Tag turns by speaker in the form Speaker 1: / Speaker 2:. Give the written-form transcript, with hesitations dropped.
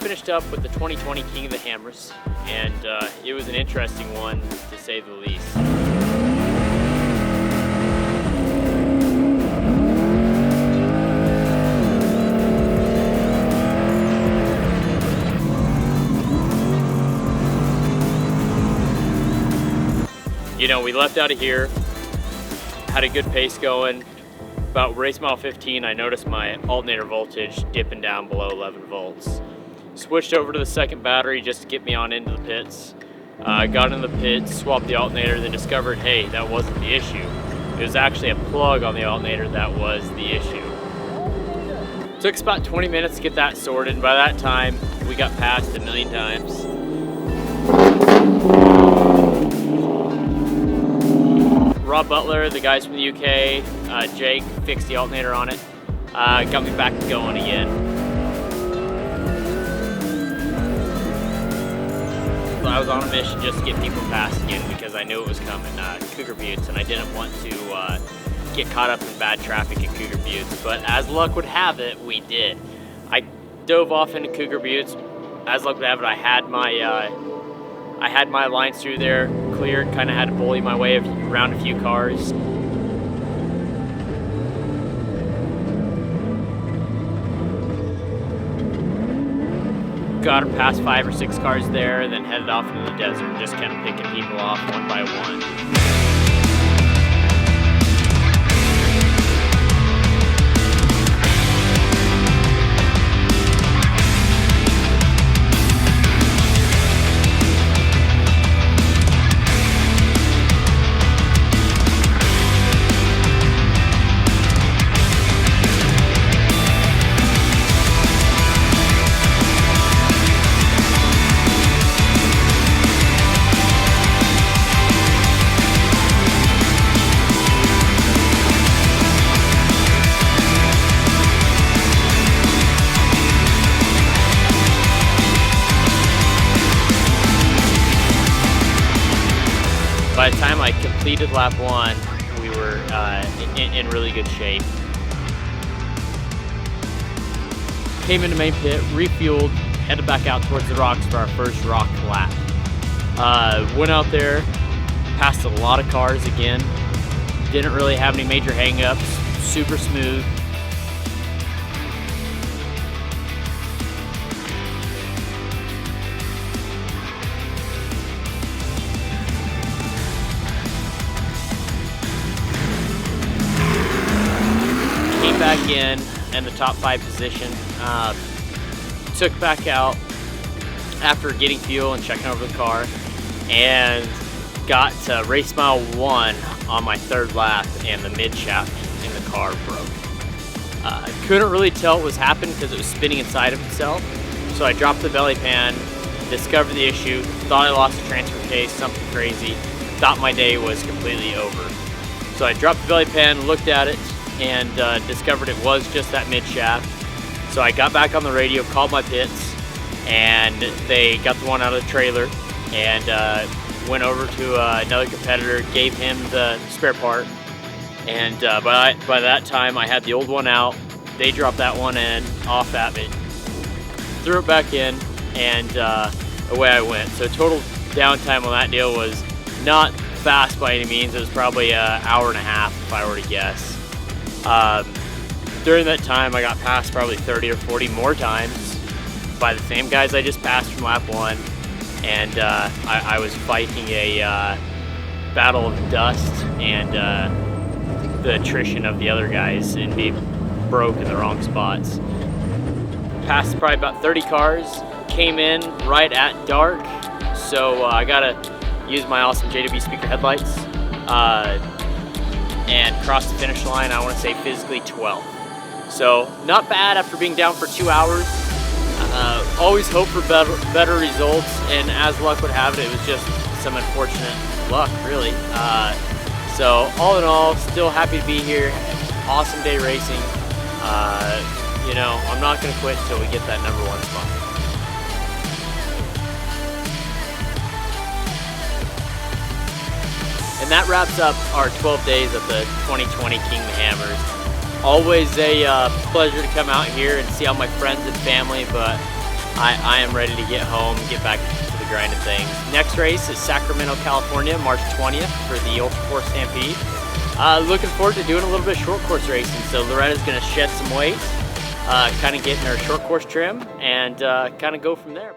Speaker 1: finished up with the 2020 King of the Hammers, and it was an interesting one to say the least. You know, we left out of here, had a good pace going. About race mile 15, I noticed my alternator voltage dipping down below 11 volts. Switched over to the second battery just to get me on into the pits. Got in the pits, swapped the alternator, then discovered, hey, that wasn't the issue. It was actually a plug on the alternator that was the issue. Took us about 20 minutes to get that sorted, and by that time, we got passed a million times. Rob Butler, the guys from the UK, Jake fixed the alternator on it, got me back going again. So I was on a mission just to get people past again because I knew it was coming, Cougar Buttes, and I didn't want to get caught up in bad traffic at Cougar Buttes, but as luck would have it, we did. I dove off into Cougar Buttes. As luck would have it, I had my lines through there cleared, kind of had to bully my way around a few cars. Got past 5 or 6 cars there, then headed off into the desert, just kind of picking people off one by one. By the time I completed lap 1, we were in really good shape. Came into main pit, refueled, headed back out towards the rocks for our first rock lap. Went out there, passed a lot of cars again. Didn't really have any major hang-ups, super smooth. Back in the top 5 position. Took back out after getting fuel and checking over the car, and got to race mile 1 on my 3rd lap, and the mid shaft in the car broke. Couldn't really tell what was happening because it was spinning inside of itself, so I dropped the belly pan, discovered the issue, thought I lost a transfer case, something crazy, thought my day was completely over. So I dropped the belly pan, looked at it, and discovered it was just that mid shaft. So I got back on the radio, called my pits, and they got the one out of the trailer, and went over to another competitor, gave him the spare part, and by that time I had the old one out. They dropped that one in off at me, threw it back in, and away I went. So total downtime on that deal was not fast by any means. It was probably an hour and a half if I were to guess. During that time, I got passed probably 30 or 40 more times by the same guys I just passed from lap 1, and I was fighting a battle of dust and the attrition of the other guys and being broke in the wrong spots. Passed probably about 30 cars, came in right at dark, so I gotta use my awesome JW speaker headlights. And crossed the finish line, I want to say physically 12th. So not bad after being down for 2 hours. Always hope for better results, and as luck would have it, it was just some unfortunate luck, really. So all in all, still happy to be here. Awesome day racing. You know, I'm not going to quit until we get that #1 spot. And that wraps up our 12 days of the 2020 King of the Hammers. Always a pleasure to come out here and see all my friends and family, but I am ready to get home, get back to the grind of things. Next race is Sacramento, California, March 20th for the Ultra Course Stampede. Looking forward to doing a little bit of short course racing. So Loretta's going to shed some weight, kind of get in her short course trim, and kind of go from there.